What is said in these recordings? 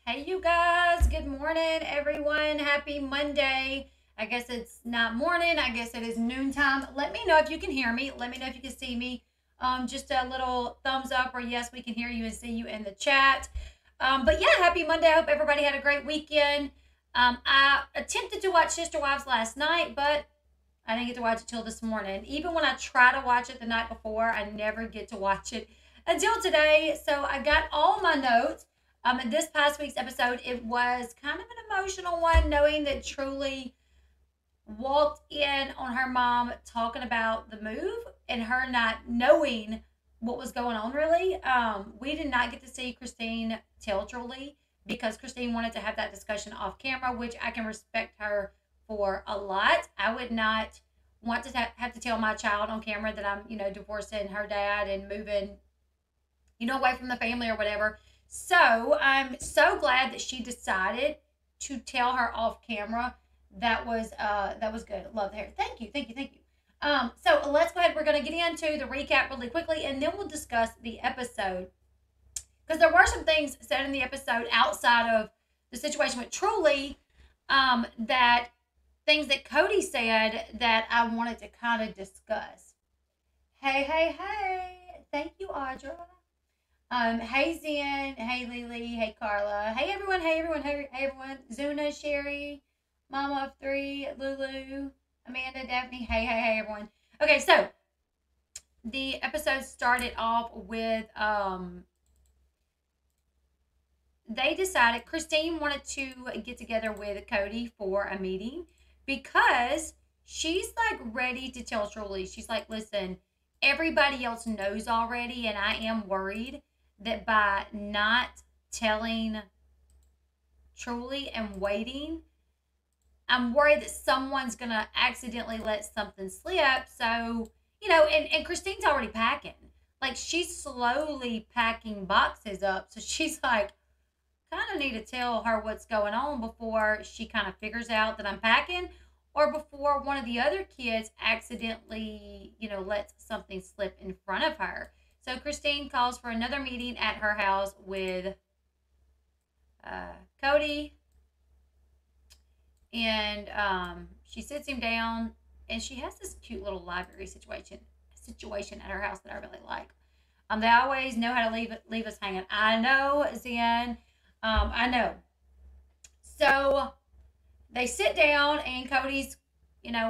Hey, you guys. Good morning, everyone. Happy Monday. I guess it's not morning. I guess it is noontime. Let me know if you can hear me. Let me know if you can see me. Just a little thumbs up or yes, we can hear you and see you in the chat. But yeah, happy Monday. I hope everybody had a great weekend. I attempted to watch Sister Wives last night, but I didn't get to watch it till this morning. Even when I try to watch it the night before, I never get to watch it until today. So I got all my notes. In this past week's episode, it was kind of an emotional one, knowing that Truly walked in on her mom talking about the move and her not knowing what was going on really. We did not get to see Christine tell Truly because Christine wanted to have that discussion off camera, which I can respect her for a lot. I would not want to have to tell my child on camera that I'm, divorcing her dad and moving, away from the family or whatever. So I'm so glad that she decided to tell her off camera. That was good. Love the hair. Thank you. So let's go ahead. We're gonna get into the recap really quickly, and then we'll discuss the episode because there were some things said in the episode outside of the situation with Truly, that things that Cody said that I wanted to kind of discuss. Hey! Thank you, Audra. Hey Zen, hey Lily, hey Carla, hey everyone, Zuna, Sherry, Mama of Three, Lulu, Amanda, Daphne, hey everyone. Okay, so the episode started off with they decided Christine wanted to get together with Cody for a meeting because she's like ready to tell Truly. She's like, listen, everybody else knows already, and I am worried that by not telling Truly and waiting, I'm worried that someone's going to accidentally let something slip. So, and Christine's already packing. Like, she's slowly packing boxes up. So she's like, kind of need to tell her what's going on before she kind of figures out that I'm packing or before one of the other kids accidentally, lets something slip in front of her. So Christine calls for another meeting at her house with Cody. And she sits him down, and she has this cute little library situation at her house that I really like. They always know how to leave us hanging. I know, Zen. I know. So they sit down, and Cody's,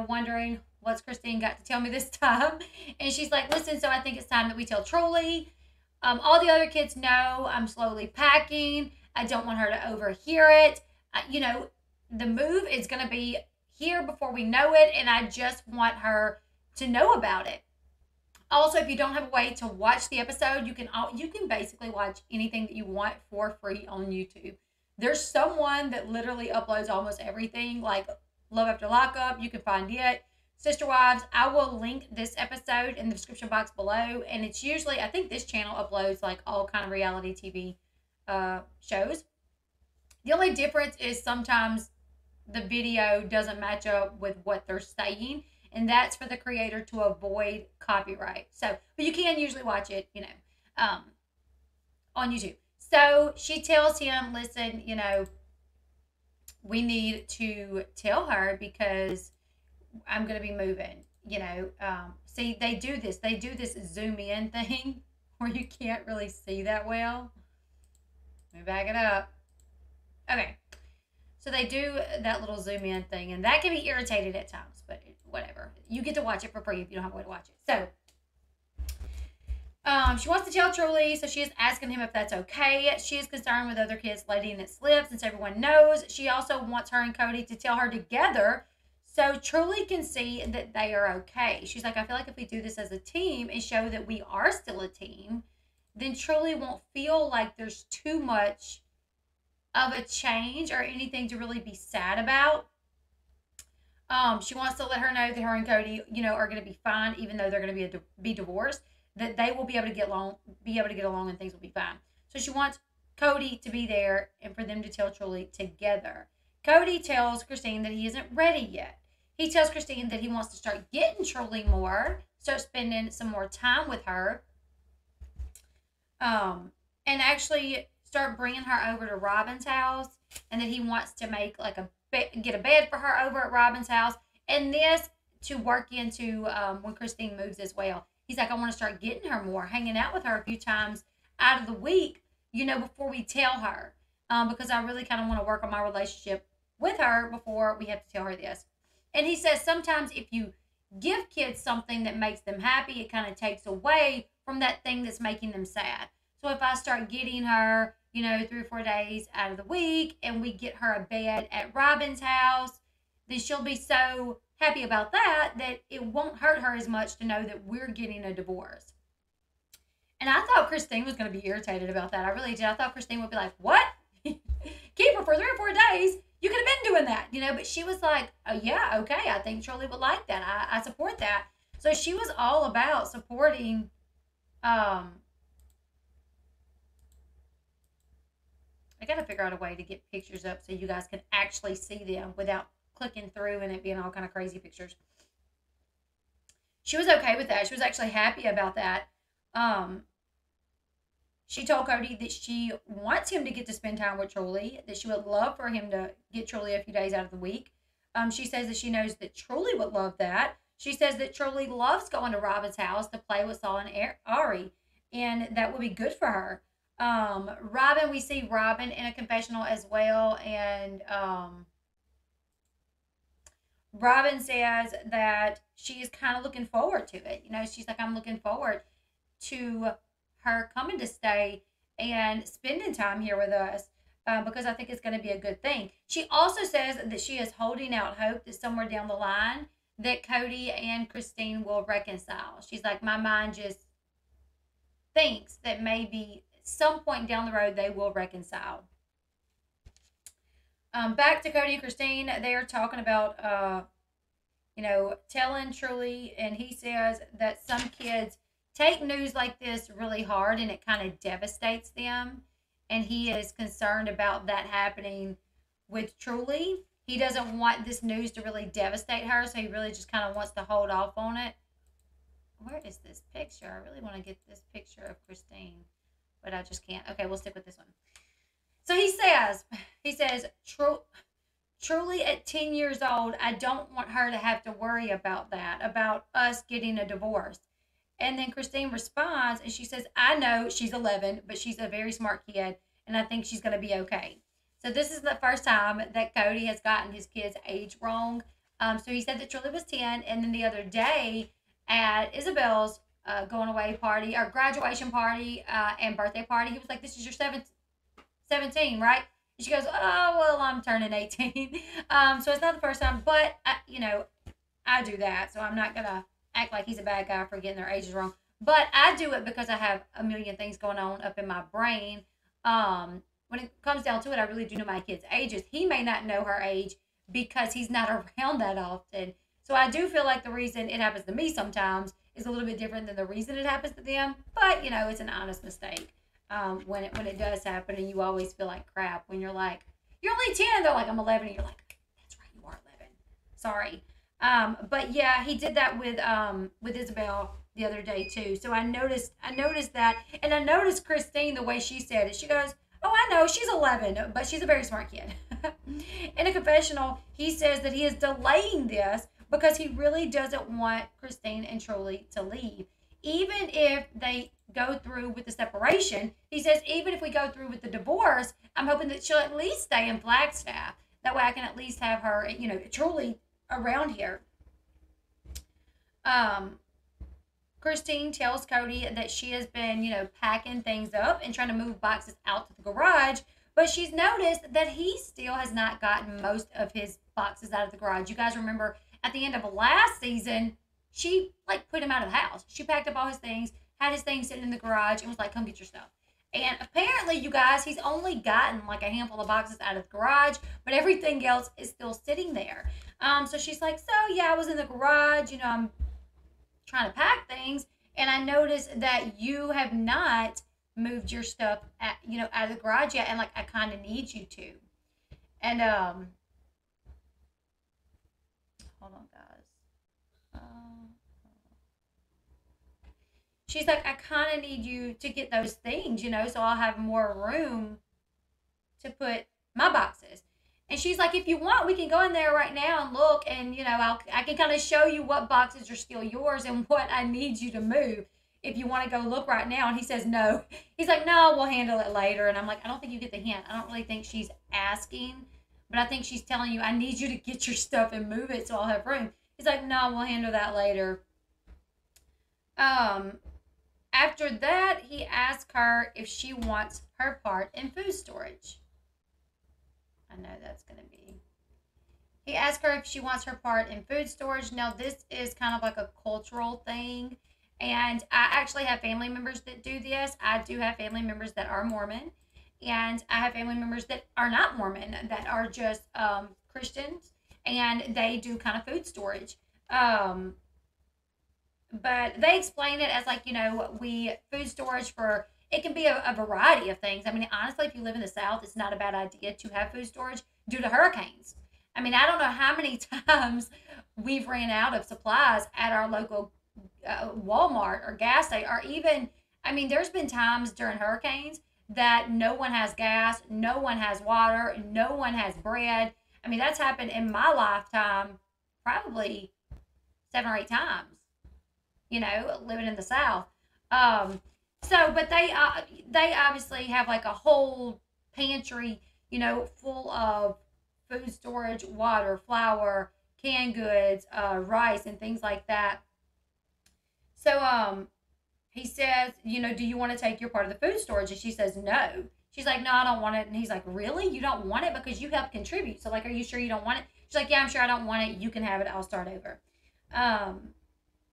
wondering what's Christine got to tell me this time. And she's like, listen, so I think it's time that we tell Truly. All the other kids know I'm slowly packing. I don't want her to overhear it. The move is going to be here before we know it, and I just want her to know about it. Also, if you don't have a way to watch the episode, you can basically watch anything that you want for free on YouTube. There's someone that literally uploads almost everything, like Love After Lockup. You can find it. Sister Wives, I will link this episode in the description box below. And it's usually, I think this channel uploads like all kind of reality TV shows. The only difference is sometimes the video doesn't match up with what they're saying. And that's for the creator to avoid copyright. So, but you can usually watch it, on YouTube. So she tells him, listen, we need to tell her because I'm going to be moving, see, they do this zoom in thing where you can't really see that well. Let me back it up. Okay. So they do that little zoom in thing, and that can be irritated at times, but whatever. You get to watch it for free if you don't have a way to watch it. So she wants to tell Truly, so she is asking him if that's okay. She is concerned with other kids letting it slip since everyone knows. She also wants her and Cody to tell her together so Truly can see that they are okay. She's like, I feel like if we do this as a team and show that we are still a team, then Truly won't feel like there's too much of a change or anything to really be sad about. She wants to let her know that her and Cody, are going to be fine, even though they're going to be divorced. That they will be able to get along, and things will be fine. So she wants Cody to be there and for them to tell Truly together. Cody tells Christine that he isn't ready yet. He tells Christine that he wants to start getting Truly more, start spending some more time with her. And actually start bringing her over to Robin's house, and that he wants to make like get a bed for her over at Robin's house, and this to work into when Christine moves as well. He's like, I want to start getting her more, hanging out with her a few times out of the week, before we tell her, because I really kind of want to work on my relationship with her before we have to tell her this. And he says sometimes if you give kids something that makes them happy, it kind of takes away from that thing that's making them sad. So if I start getting her, 3 or 4 days out of the week, and we get her a bed at Robin's house, then she'll be so happy about that it won't hurt her as much to know that we're getting a divorce. And I thought Christine was going to be irritated about that. I really did. I thought Christine would be like, what? Keep her for 3 or 4 days? You could have been doing that, But she was like, oh, yeah, okay. I think Truly would like that. I support that. So she was all about supporting. I got to figure out a way to get pictures up so you guys can actually see them without clicking through and it being all kind of crazy pictures. She was okay with that. She was actually happy about that. She told Cody that she wants him to get to spend time with Truly, that she would love for him to get Truly a few days out of the week. She says that she knows that Truly would love that. She says that Truly loves going to Robin's house to play with Saul and Ari, and that would be good for her. Robin, we see Robin in a confessional as well, and Robin says that she is kind of looking forward to it. She's like, I'm looking forward to her coming to stay and spending time here with us because I think it's going to be a good thing. She also says that she is holding out hope that somewhere down the line that Cody and Christine will reconcile. She's like, my mind just thinks that maybe some point down the road they will reconcile. Back to Cody and Christine, they are talking about, telling Truly, and he says that some kids take news like this really hard and it kind of devastates them. And he is concerned about that happening with Truly. He doesn't want this news to really devastate her, so he really just kind of wants to hold off on it. Where is this picture? I really want to get this picture of Christine, but I just can't. Okay, we'll stick with this one. So he says, Truly at 10 years old, I don't want her to have to worry about that, about us getting a divorce. And then Christine responds, and she says, I know she's 11, but she's a very smart kid, and I think she's going to be okay. So this is the first time that Cody has gotten his kid's age wrong. So he said that Truly was 10, and then the other day at Isabel's going away party, or graduation party and birthday party, he was like, this is your 17, right? And she goes, oh, well, I'm turning 18. So it's not the first time, but, I do that, so I'm not going to act like he's a bad guy for getting their ages wrong. But I do it because I have a million things going on up in my brain. When it comes down to it, I really do know my kids' ages. He may not know her age because he's not around that often. So I do feel like the reason it happens to me sometimes is a little bit different than the reason it happens to them. But, it's an honest mistake when it does happen. And you always feel like crap when you're like, you're only 10. And they're like, I'm 11. And you're like, that's right, you are 11. Sorry. But yeah, he did that with Isabel the other day too. So I noticed that, and I noticed Christine, the way she said it. She goes, oh, I know, she's 11, but she's a very smart kid. In a confessional, he says that he is delaying this because he really doesn't want Christine and Truly to leave. Even if they go through with the separation, he says, even if we go through with the divorce, I'm hoping that she'll at least stay in Flagstaff. That way I can at least have her, Truly around here. Christine tells Cody that she has been, packing things up and trying to move boxes out to the garage, but she's noticed that he still has not gotten most of his boxes out of the garage. You guys remember at the end of last season, she put him out of the house. She packed up all his things, had his things sitting in the garage, and was like, come get your stuff. And apparently, you guys, he's only gotten a handful of boxes out of the garage, but everything else is still sitting there. So she's like, so yeah, I was in the garage, I'm trying to pack things, and I noticed that you have not moved your stuff out of the garage yet, and I kind of need you to. And hold on, guys. she's like, I kind of need you to get those things, you know, so I'll have more room to put my boxes. And she's like, if you want, we can go in there right now and look, and you know, I can kind of show you what boxes are still yours and what I need you to move if you want to go look right now. And he says no. He's like, no, we'll handle it later. And I'm like, I don't think you get the hint. I don't really think she's asking, but I think she's telling you, I need you to get your stuff and move it so I'll have room. He's like, no, we'll handle that later. After that, he asked her if she wants her part in food storage. I know that's going to be. He asked her if she wants her part in food storage. Now, this is kind of like a cultural thing. And I actually have family members that do this. I do have family members that are Mormon. And I have family members that are not Mormon, that are just Christians. And they do kind of food storage. But they explain it as like, you know, food storage for, it can be a variety of things. I mean, honestly, if you live in the South, it's not a bad idea to have food storage due to hurricanes. I mean, I don't know how many times we've ran out of supplies at our local Walmart or gas station, or even, I mean, there's been times during hurricanes that no one has gas, no one has water, no one has bread. I mean, that's happened in my lifetime probably 7 or 8 times, you know, living in the South. But they obviously have like a whole pantry, you know, full of food storage, water, flour, canned goods, rice, and things like that. So he says, you know, do you want to take your part of the food storage? And she says no. She's like, no, I don't want it. And he's like, really? You don't want it? Because you helped contribute. So like, are you sure you don't want it? She's like, yeah, I'm sure I don't want it. You can have it. I'll start over.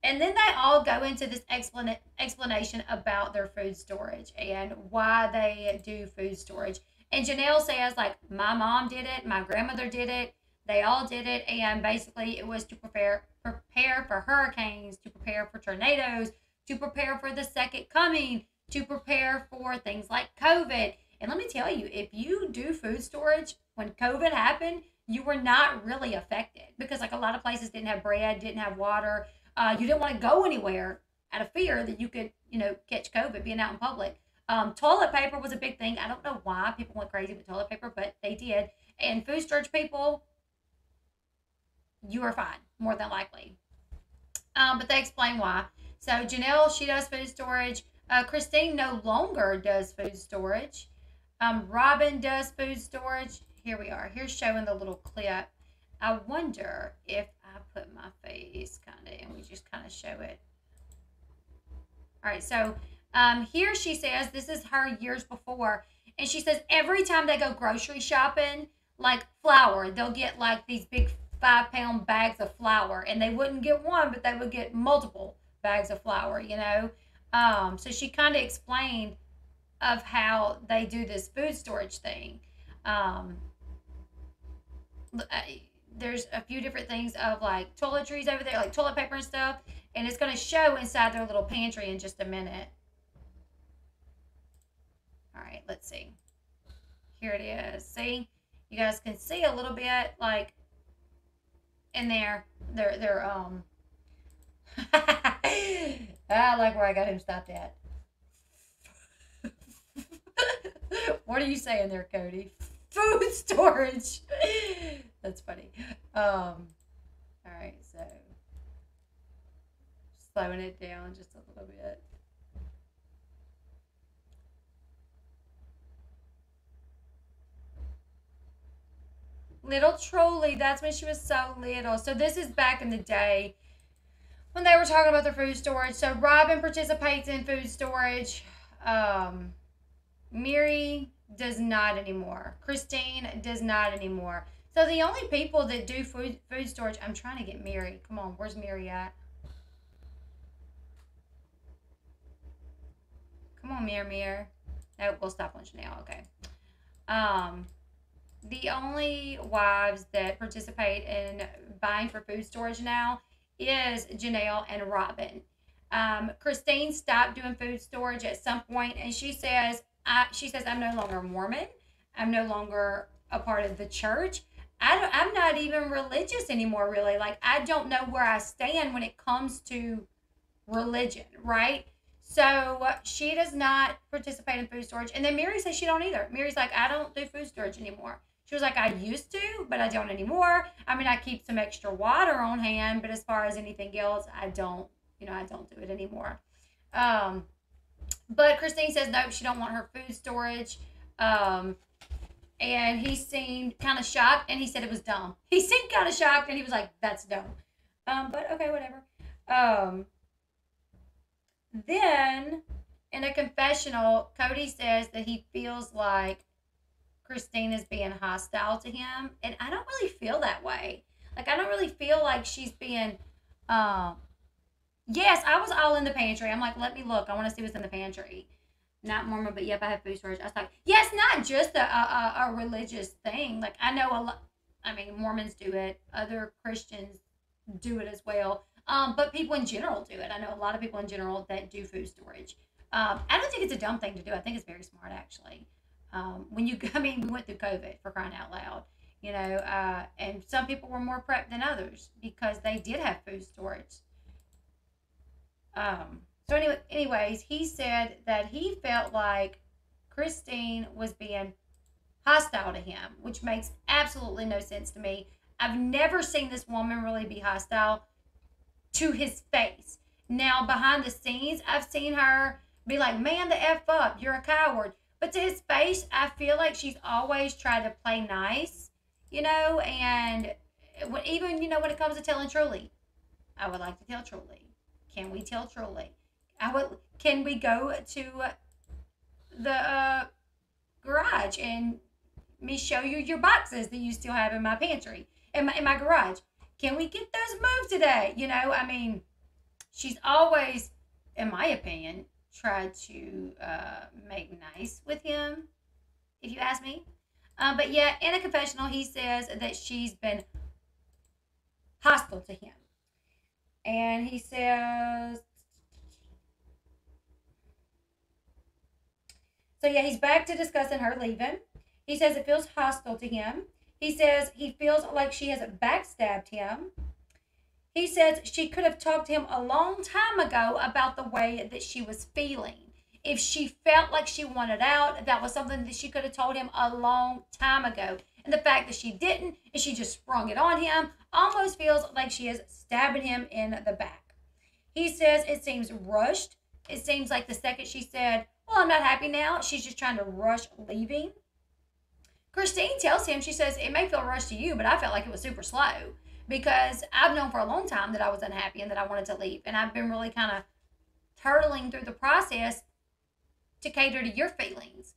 And then they all go into this explanation about their food storage and why they do food storage. And Janelle says, like, my mom did it, my grandmother did it, they all did it, and basically it was to prepare for hurricanes, to prepare for tornadoes, to prepare for the second coming, to prepare for things like COVID. And let me tell you, if you do food storage when COVID happened, you were not really affected, because like a lot of places didn't have bread, didn't have water. You didn't want to go anywhere out of fear that you could, you know, catch COVID being out in public. Toilet paper was a big thing. I don't know why people went crazy with toilet paper, but they did. And food storage people, you are fine, more than likely. But they explain why. So Janelle, she does food storage. Christine no longer does food storage. Robin does food storage. Here we are. Here's showing the little clip. I wonder if I put my face kind of and we just kind of show it. All right, so here she says, this is her years before, and she says every time they go grocery shopping, like flour, they'll get like these big 5-pound bags of flour, and they wouldn't get one, but they would get multiple bags of flour, you know. So she kind of explained of how they do this food storage thing. There's a few different things of like toiletries over there, like toilet paper and stuff, and it's going to show inside their little pantry in just a minute. All right, let's see. Here it is. See, you guys can see a little bit like in there. They're I like where I got him stopped at. What are you saying there, Cody? Food storage. That's funny. All right, so slowing it down just a little bit. Little Trolley, that's when she was so little. So this is back in the day when they were talking about their food storage. So Robin participates in food storage. Mary does not anymore. Christine does not anymore. So the only people that do food storage, I'm trying to get Mary. Come on, where's Mary at? Come on, Mirror. No, we'll stop lunch now. Okay. The only wives that participate in buying for food storage now is Janelle and Robin. Christine stopped doing food storage at some point, and she says, I'm no longer Mormon. I'm no longer a part of the church. I'm not even religious anymore, really. Like, I don't know where I stand when it comes to religion, right? So she does not participate in food storage. And then Mary says she don't either. Mary's like, I don't do food storage anymore. She was like, I used to, but I don't anymore. I mean, I keep some extra water on hand, but as far as anything else, I don't, I don't do it anymore. But Christine says no, she don't want her food storage. And he seemed kind of shocked, and he said it was dumb. He seemed kind of shocked, and he was like, that's dumb. But okay, whatever. Then, in a confessional, Cody says that he feels like Christine is being hostile to him, and I don't really feel that way. Like, I don't really feel like she's being, yes, I was all in the pantry. I'm like, let me look. I want to see what's in the pantry. Not Mormon, but yep, I have food storage. I was like, yes, not just a religious thing. Like, I know a lot, I mean, Mormons do it. Other Christians do it as well. But people in general do it. I know a lot of people in general that do food storage. I don't think it's a dumb thing to do. I think it's very smart, actually. We went through COVID, for crying out loud, and some people were more prepped than others because they did have food storage. So anyways, he said that he felt like Christine was being hostile to him, which makes absolutely no sense to me. I've never seen this woman really be hostile to his face. Now, behind the scenes, I've seen her be like, man, the F up, you're a coward. But to his face, I feel like she's always tried to play nice, and even, when it comes to telling truly. I would like to tell truly. Can we tell truly? Can we go to the garage and me show you your boxes that you still have in my pantry, in my garage? Can we get those moved today? She's always, in my opinion, tried to make nice with him, if you ask me. But yeah, in a confessional, he says that she's been hostile to him. And he says, so yeah, he's back to discussing her leaving. He says it feels hostile to him. He says he feels like she has backstabbed him. He says she could have talked to him a long time ago about the way that she was feeling. If she felt like she wanted out, that was something that she could have told him a long time ago. And the fact that she didn't, and she just sprung it on him, almost feels like she is stabbing him in the back. He says it seems rushed. It seems like the second she said, well, I'm not happy now, she's just trying to rush leaving. Christine tells him, she says, it may feel rushed to you, but I felt like it was super slow. Because I've known for a long time that I was unhappy and that I wanted to leave. And I've been really kind of turtling through the process to cater to your feelings,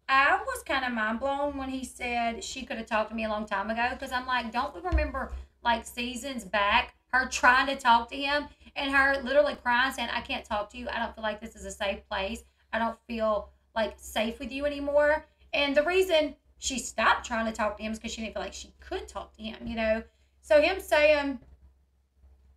I was kind of mind blown when he said she could have talked to me a long time ago. Because I'm like, don't we remember, like, seasons back, her trying to talk to him and her literally crying, saying, I can't talk to you. I don't feel like this is a safe place. I don't feel, like, safe with you anymore. And the reason she stopped trying to talk to him because she didn't feel like she could talk to him, So him saying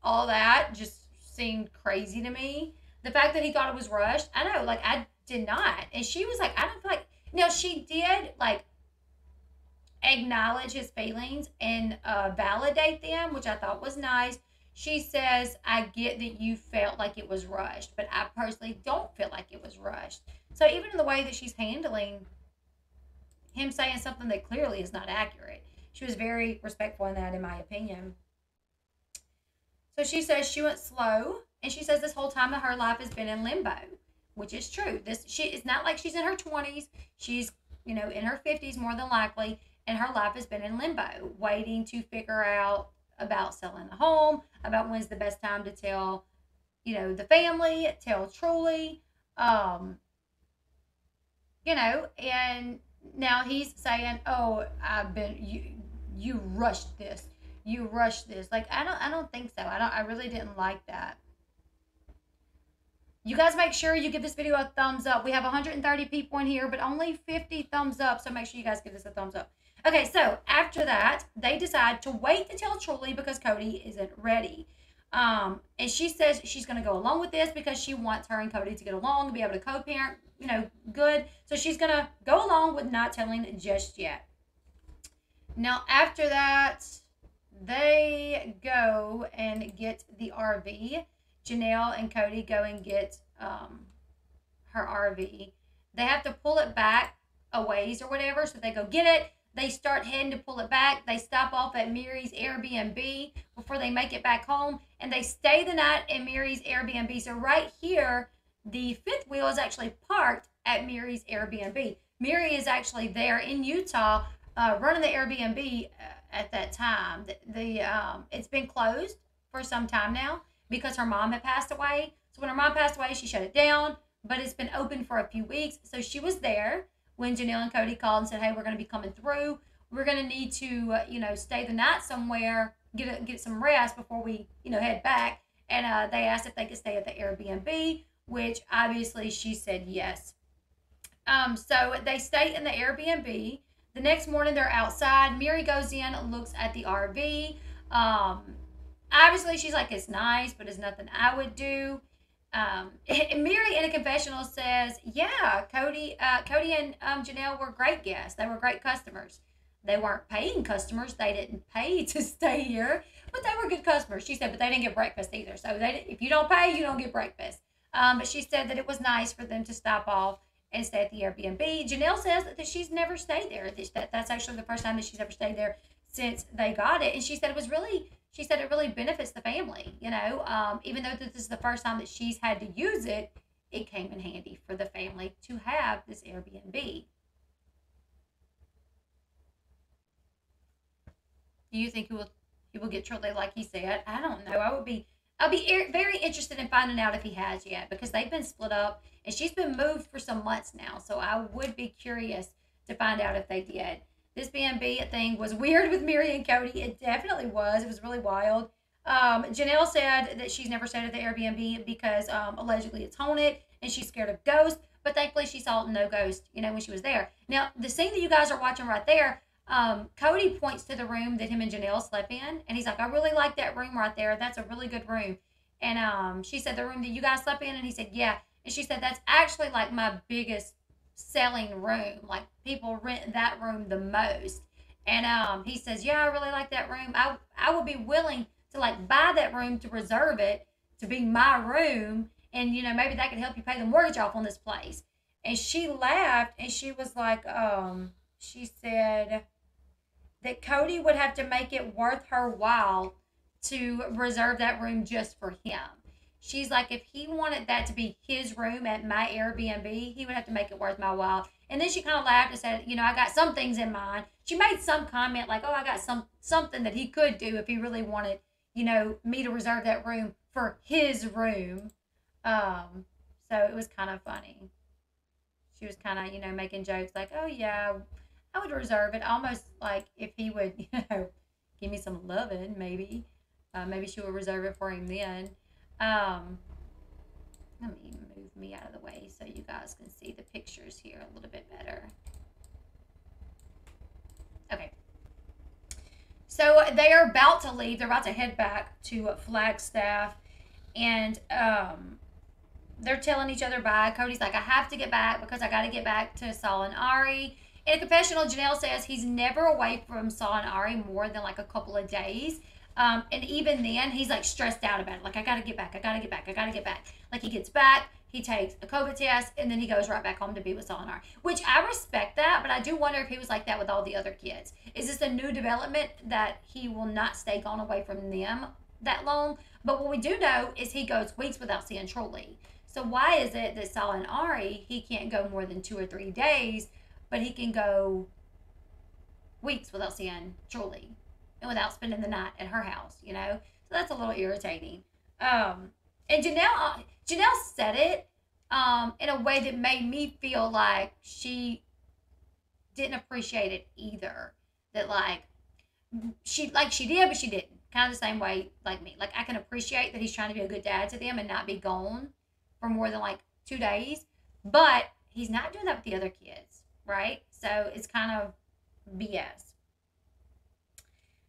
all that just seemed crazy to me. The fact that he thought it was rushed, I know, like, I did not. And she was like, I don't feel like, she did, like, acknowledge his feelings and validate them, which I thought was nice. She says, I get that you felt like it was rushed, but I personally don't feel like it was rushed. So even in the way that she's handling him saying something that clearly is not accurate, she was very respectful in that, in my opinion. So she says she went slow, and she says this whole time that her life has been in limbo, which is true. It's not like she's in her 20s. She's, in her 50s more than likely, and her life has been in limbo, waiting to figure out about selling the home, about when's the best time to tell, the family, tell truly, and now he's saying, oh, you rushed this. You rushed this. Like, I don't think so. I really didn't like that. You guys make sure you give this video a thumbs up. We have 130 people in here, but only 50 thumbs up. So make sure you guys give this a thumbs up. Okay, so after that, they decide to wait to tell Truly because Cody isn't ready. And she says she's going to go along with this because she wants her and Cody to get along and be able to co-parent, good. So she's going to go along with not telling just yet. Now, after that, they go and get the RV. Janelle and Cody go and get her RV. They have to pull it back a ways or whatever, so they go get it. They start heading to pull it back. They stop off at Mary's Airbnb before they make it back home, and they stay the night in Mary's Airbnb. So right here, the fifth wheel is actually parked at Mary's Airbnb. Mary is actually there in Utah running the Airbnb at that time. It's been closed for some time now because her mom had passed away. So when her mom passed away, she shut it down, but it's been open for a few weeks. So she was there when Janelle and Cody called and said, hey, we're going to be coming through. We're going to need to, stay the night somewhere, get some rest before we, head back. And they asked if they could stay at the Airbnb, which obviously she said yes. So they stay in the Airbnb. The next morning they're outside. Mary goes in, looks at the RV. Obviously she's like, it's nice, but it's nothing I would do. And Mary in a confessional says, yeah, Cody and Janelle were great guests. They were great customers. They weren't paying customers. They didn't pay to stay here, but they were good customers. She said, but they didn't get breakfast either. So if you don't pay, you don't get breakfast. But she said that it was nice for them to stop off and stay at the Airbnb. Janelle says that she's never stayed there. That's actually the first time that she's ever stayed there since they got it. And she said it really benefits the family, even though this is the first time that she's had to use it, it came in handy for the family to have this Airbnb. Do you think he will get shortly like he said? I don't know. I'll be very interested in finding out if he has yet, because they've been split up and she's been moved for some months now. So I would be curious to find out if they did. This B&B thing was weird with Mary and Cody. It definitely was. It was really wild. Janelle said that she's never stayed at the Airbnb because allegedly it's haunted and she's scared of ghosts. But thankfully she saw no ghost, when she was there. Now, the scene that you guys are watching right there, Cody points to the room that him and Janelle slept in. And he's like, I really like that room right there. That's a really good room. And she said, the room that you guys slept in? And he said, yeah. And she said, that's actually like my biggest selling room. Like, people rent that room the most. And he says, yeah, I really like that room. I would be willing to like buy that room, to reserve it to be my room, and maybe that could help you pay the mortgage off on this place. And she laughed and she was like, she said that Cody would have to make it worth her while to reserve that room just for him. She's like, if he wanted that to be his room at my Airbnb, he would have to make it worth my while. And then she kind of laughed and said, I got some things in mind. She made some comment like, oh, I got something that he could do if he really wanted, me to reserve that room for his room. So it was kind of funny. She was kind of, making jokes like, oh, yeah, I would reserve it. Almost like if he would, give me some loving, maybe. Maybe she would reserve it for him then. Let me move me out of the way so you guys can see the pictures here a little bit better. Okay. So they are about to leave. They're about to head back to Flagstaff. And they're telling each other bye. Cody's like, I have to get back because I got to get back to Saul and Ari. In a confessional, Janelle says he's never away from Saul and Ari more than like a couple of days. And even then, he's like stressed out about it. Like, I got to get back. I got to get back. I got to get back. Like, he gets back, he takes a COVID test, and then he goes right back home to be with Saul and Ari. Which I respect that, but I do wonder if he was like that with all the other kids. Is this a new development that he will not stay gone away from them that long? But what we do know is he goes weeks without seeing Truly. So why is it that Saul and Ari, he can't go more than 2 or 3 days, but he can go weeks without seeing Truly and without spending the night at her house, So that's a little irritating. And Janelle said it in a way that made me feel like she didn't appreciate it either. That she did, but she didn't. Kind of the same way like me. Like, I can appreciate that he's trying to be a good dad to them and not be gone for more than 2 days, but he's not doing that with the other kids, right? So it's kind of BS.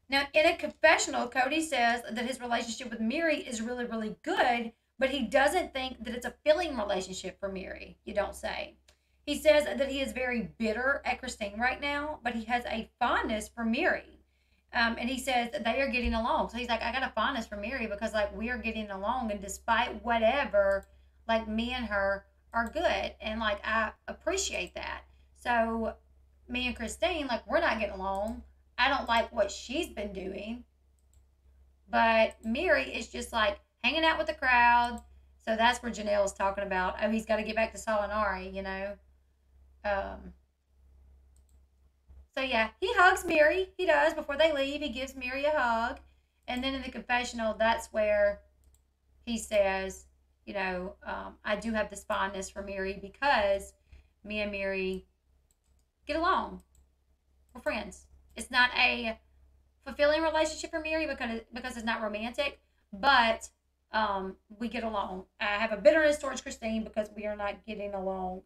Now, in a confessional, Cody says that his relationship with Mary is really, really good, but he doesn't think that it's a filling relationship for Mary. You don't say. He says that he is very bitter at Christine right now, but he has a fondness for Mary. And he says that they are getting along. So he's like, I got a fondness for Mary because like we are getting along, and despite whatever, like me and her are good, and like I appreciate that. So me and Christine, like we're not getting along. I don't like what she's been doing, but Mary is just like hanging out with the crowd. So that's where Janelle's talking about. Oh, he's got to get back to Solinari, you know. Um, So yeah, he hugs Mary. He does before they leave. He gives Mary a hug, and then in the confessional, that's where he says, I do have this fondness for Mary because me and Mary get along. We're friends. It's not a fulfilling relationship for Mary because it's not romantic, but we get along. I have a bitterness towards Christine because we are not getting along.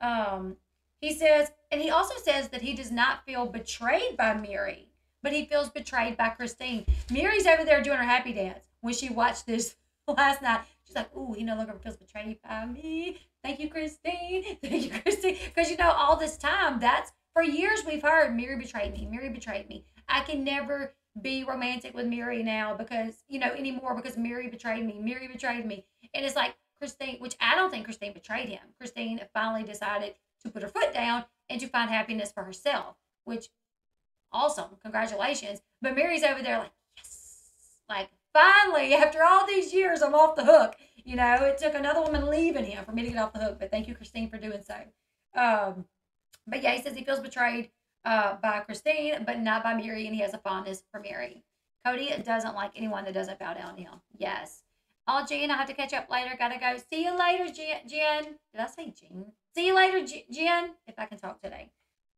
Um, he says, and he also says that he does not feel betrayed by Mary, but he feels betrayed by Christine. Mary's over there doing her happy dance when she watched this last night. She's like, ooh, he no longer feels betrayed by me. Thank you, Christine. Thank you, Christine. Because, all this time, for years we've heard, Mary betrayed me. Mary betrayed me. I can never be romantic with Mary now anymore because Mary betrayed me. Mary betrayed me. And it's like Christine, which I don't think Christine betrayed him. Christine finally decided to put her foot down and to find happiness for herself, which awesome. Congratulations. But Mary's over there like, yes. Like, finally, after all these years, I'm off the hook. It took another woman leaving him for me to get off the hook. But thank you, Christine, for doing so. But yeah, he says he feels betrayed by Christine, but not by Mary, and he has a fondness for Mary. Cody doesn't like anyone that doesn't bow down to him. Yes. Oh, Jen, I'll have to catch up later. Gotta go. See you later, Jen. Did I say Jen? See you later, Jen, if I can talk today.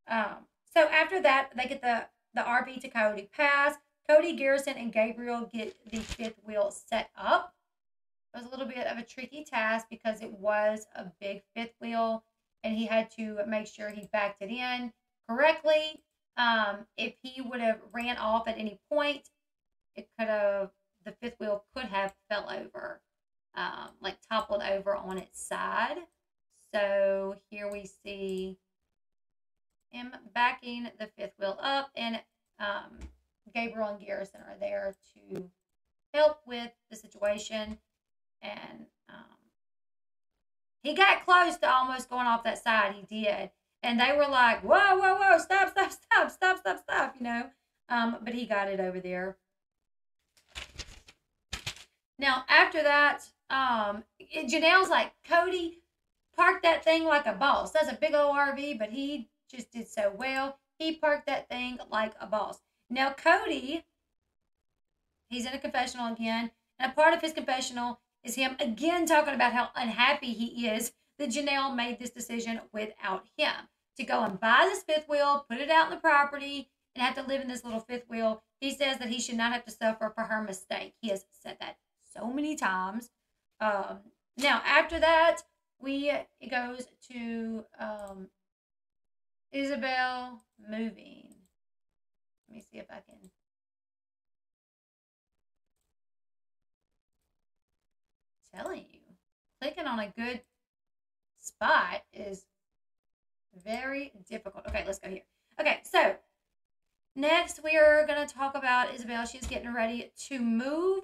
So after that, they get the RV to Cody pass. Cody, Garrison, and Gabriel get the fifth wheel set up. It was a little bit of a tricky task because it was a big fifth wheel, and he had to make sure he backed it in correctly. If he would have ran off at any point, the fifth wheel could have fell over, like toppled over on its side. So here we see him backing the fifth wheel up, and Gabriel and Garrison are there to help with the situation. And he got close to almost going off that side. He did. And they were like, whoa, whoa, whoa, stop, stop, stop, stop, stop, stop, But he got it over there. Now, after that, Janelle's like, Cody parked that thing like a boss. That's a big old RV, but he just did so well. He parked that thing like a boss. Now, Cody, he's in a confessional again, and a part of his confessional is him again talking about how unhappy he is that Janelle made this decision without him to go and buy this fifth wheel, put it out in the property, and have to live in this little fifth wheel. He says that he should not have to suffer for her mistake. He has said that so many times. Now, after that, it goes to Isabel moving. Let me see if I can. Telling you, clicking on a good spot is very difficult. Okay, let's go here. Okay, so next we are going to talk about Isabel. She's getting ready to move.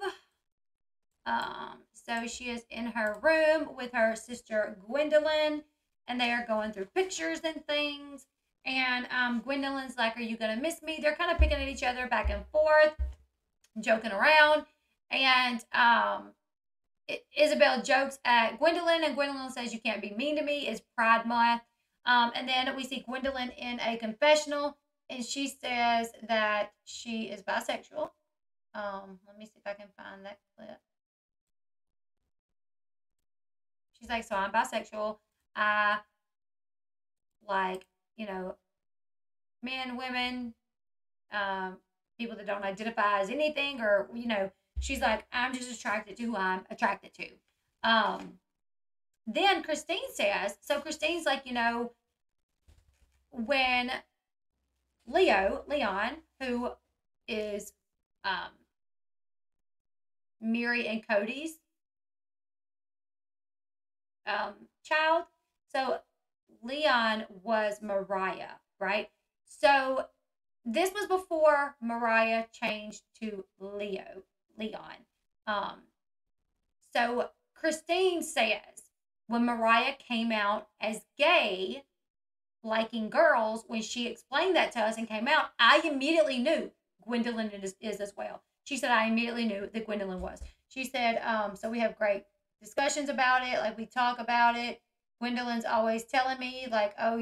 So she is in her room with her sister Gwendolyn, and they are going through pictures and things. And Gwendolyn's like, "Are you gonna miss me?" They're kind of picking at each other back and forth, joking around. And Isabel jokes at Gwendolyn, and Gwendolyn says, "You can't be mean to me. It's Pride Month." And then we see Gwendolyn in a confessional, and she says that she is bisexual. Let me see if I can find that clip. She's like, "So I'm bisexual. I like, men, women, people that don't identify as anything, or, she's like, I'm just attracted to who I'm attracted to." Then Christine says, so Christine's like, when Leon, who is Mary and Cody's child. So Leon was Mariah, right? So this was before Mariah changed to Leon. Um, so Christine says when Mariah came out as gay, liking girls, when she explained that to us and came out, I immediately knew Gwendolyn is as well. She said, I immediately knew that Gwendolyn was. She said, so we have great discussions about it. Like we talk about it. Gwendolyn's always telling me like, oh,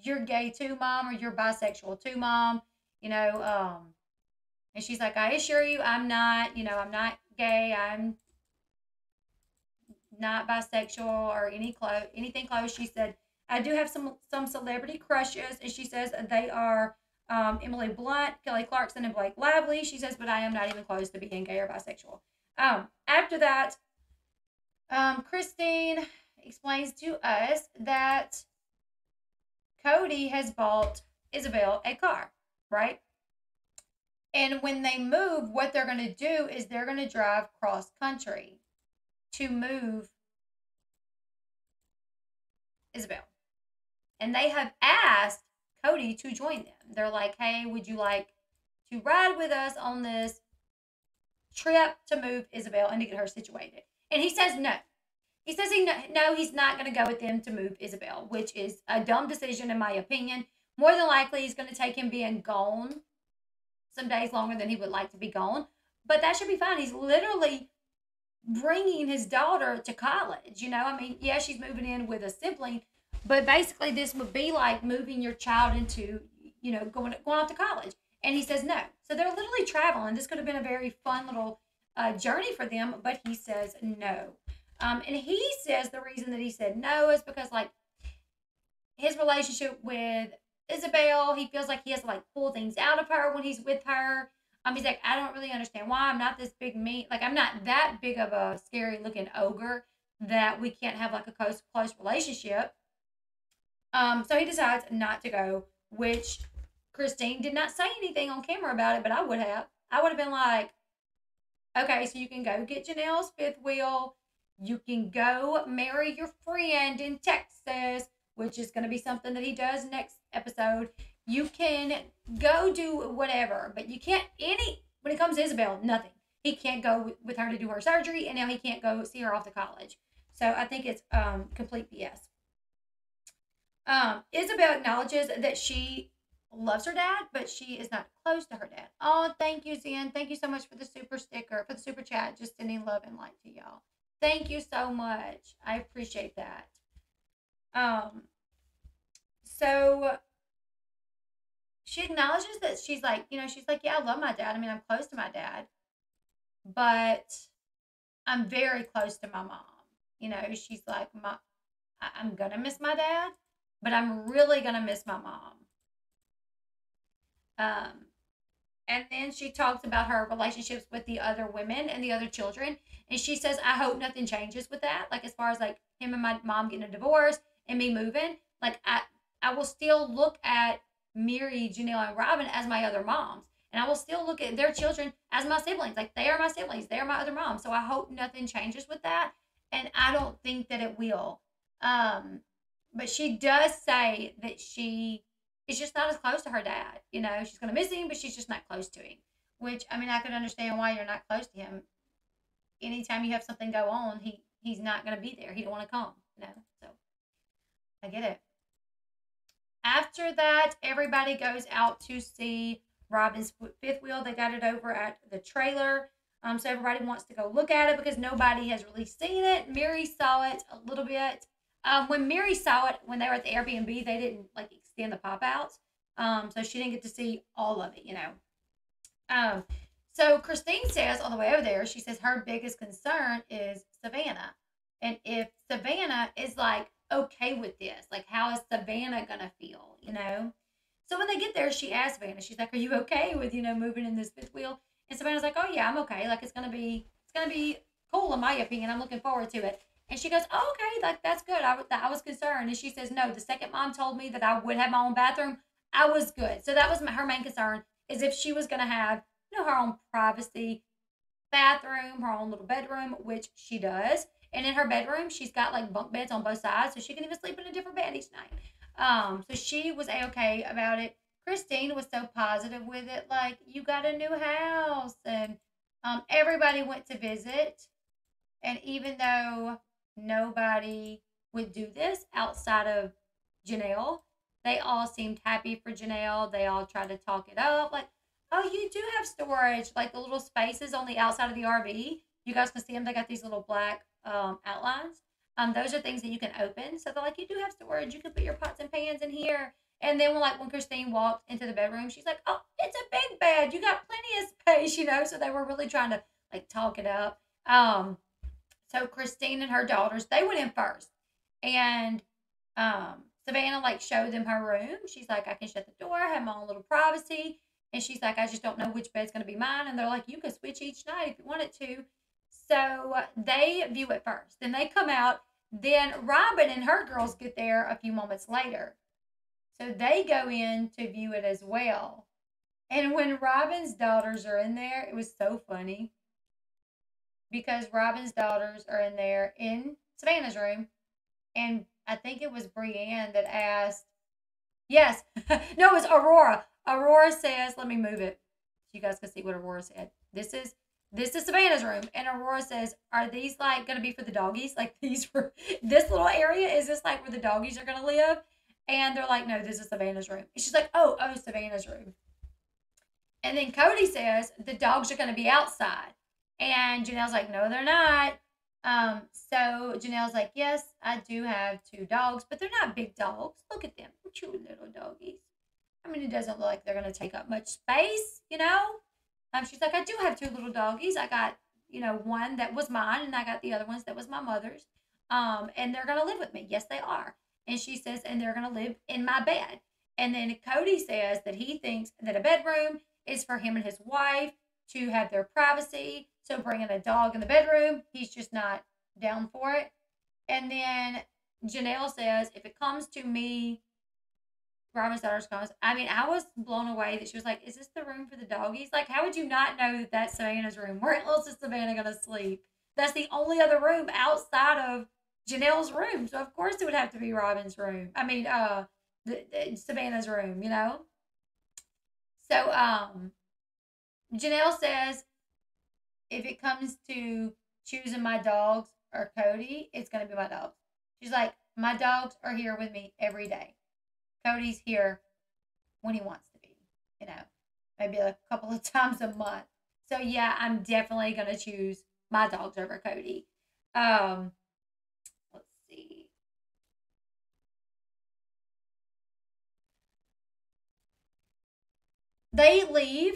you're gay too, mom, or you're bisexual too, mom. You know, and she's like, I assure you, I'm not. You know, I'm not gay. I'm not bisexual or anything close. She said, I do have some celebrity crushes, and she says they are Emily Blunt, Kelly Clarkson, and Blake Lively. She says, but I am not even close to being gay or bisexual. After that, Christine explains to us that Cody has bought Isabel a car, right? And when they move, what they're going to do is they're going to drive cross country to move Isabel. And they have asked Cody to join them. They're like, hey, would you like to ride with us on this trip to move Isabel and to get her situated? And he says no. He says he's not going to go with them to move Isabel, which is a dumb decision in my opinion. More than likely, he's going to take him being gone some days longer than he would like to be gone. But that should be fine. He's literally bringing his daughter to college. You know, I mean, yeah, she's moving in with a sibling, but basically this would be like moving your child into, you know, going off to college. And he says no. So they're literally traveling. This could have been a very fun little journey for them, but he says no. And he says the reason that he said no is because, like, his relationship with Isabel, he feels like he has to, like, pull things out of her when he's with her. He's like, I don't really understand why I'm not this big like, I'm not that big of a scary looking ogre that we can't have, like, a close relationship. So he decides not to go, which Christine did not say anything on camera about it, but I would have. I would have been like, okay, so you can go get Janelle's fifth wheel. You can go marry your friend in Texas, which is going to be something that he does next episode. You can go do whatever, but you can't when it comes to Isabel, nothing. He can't go with her to do her surgery, and now he can't go see her off to college. So I think it's complete BS. Isabel acknowledges that she loves her dad, but she is not close to her dad. Oh, thank you, Zen. Thank you so much for the super chat. Just sending love and light to y'all. Thank you so much. I appreciate that. So she acknowledges that she's like, yeah, I love my dad. I mean, I'm close to my dad, but I'm very close to my mom. You know, she's like, I'm going to miss my dad, but I'm really going to miss my mom. And then she talks about her relationships with the other women and the other children. And she says, I hope nothing changes with that. Like, as far as, like, him and my mom getting a divorce and me moving, like, I will still look at Mary, Janelle, and Robin as my other moms. And I will still look at their children as my siblings. Like, they are my siblings. They are my other moms. So I hope nothing changes with that. And I don't think that it will. But she does say that she is just not as close to her dad. You know, she's going to miss him, but she's just not close to him. Which, I mean, I could understand why you're not close to him. Anytime you have something go on, he's not going to be there. He don't want to come, you know. So I get it. After that, everybody goes out to see Robin's fifth wheel. They got it over at the trailer. So everybody wants to go look at it because nobody has really seen it. Mary saw it a little bit. When Mary saw it, when they were at the Airbnb, they didn't, like, extend the pop-outs. So she didn't get to see all of it, you know. So Christine says on the way over there, she says her biggest concern is Savannah. And if Savannah is, like, okay with this, like, how is Savannah going to feel, you know? So when they get there, she asks Savannah, she's like, are you okay with, you know, moving in this fifth wheel? And Savannah's like, oh, yeah, I'm okay. Like, it's going to be cool, in my opinion. I'm looking forward to it. And she goes, oh, okay, like, that's good. I was concerned. And she says, no, the second mom told me that I would have my own bathroom, I was good. So that was her main concern, is if she was going to have, you know, her own privacy bathroom, her own little bedroom, which she does. And in her bedroom, she's got, like, bunk beds on both sides, so she can even sleep in a different bed each night. So she was A-okay about it. Christine was so positive with it, like, you got a new house. And everybody went to visit. And even though nobody would do this outside of Janelle, they all seemed happy for Janelle. They all tried to talk it up. Like, oh, you do have storage, like the little spaces on the outside of the RV. You guys can see them. They got these little black outlines. Those are things that you can open. So they're like, you do have storage. You can put your pots and pans in here. And then when Christine walked into the bedroom, she's like, oh, it's a big bed. You got plenty of space. So they were really trying to like talk it up. So Christine and her daughters, they went in first. And Savannah like showed them her room. She's like, I can shut the door, have my own little privacy. And she's like, I just don't know which bed's going to be mine. And they're like, you can switch each night if you wanted to. So they view it first. Then they come out. Then Robin and her girls get there a few moments later. So they go in to view it as well. And when Robin's daughters are in there, it was so funny. Because Robin's daughters are in there in Savannah's room. And I think it was Brienne that asked, yes, no, it was Aurora. Aurora says, let me move it so you guys can see what Aurora said. This is Savannah's room. And Aurora says, are these like going to be for the doggies? Like these for this little area? Is this like where the doggies are going to live? And they're like, no, this is Savannah's room. And she's like, oh, Savannah's room. And then Cody says, the dogs are going to be outside. And Janelle's like, no, they're not. So Janelle's like, yes, I do have 2 dogs, but they're not big dogs. Look at them. Cute little doggies. I mean, it doesn't look like they're going to take up much space, She's like, I do have 2 little doggies. I got, one that was mine, and I got the other ones that was my mother's. And they're going to live with me. Yes, they are. And she says, and they're going to live in my bed. And then Cody says that he thinks that a bedroom is for him and his wife to have their privacy. So bringing a dog in the bedroom, he's just not down for it. And then Janelle says, if it comes to me, Robin's daughter's comes. I mean, I was blown away that she was like, is this the room for the doggies? Like, how would you not know that that's Savannah's room? Where else is Savannah going to sleep? That's the only other room outside of Janelle's room. So, of course, it would have to be Robin's room. I mean, Savannah's room, So, Janelle says, if it comes to choosing my dogs or Cody, it's going to be my dogs. She's like, my dogs are here with me every day. Cody's here when he wants to be, maybe a couple of times a month. So, yeah, I'm definitely going to choose my dogs over Cody. Let's see. They leave.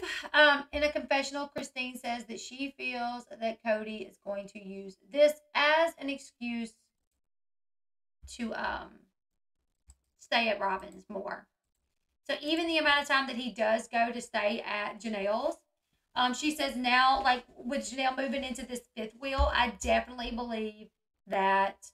In a confessional, Christine says that she feels that Cody is going to use this as an excuse to stay at Robin's more. So even the amount of time that he does go to stay at Janelle's, she says now, like with Janelle moving into this 5th wheel, I definitely believe that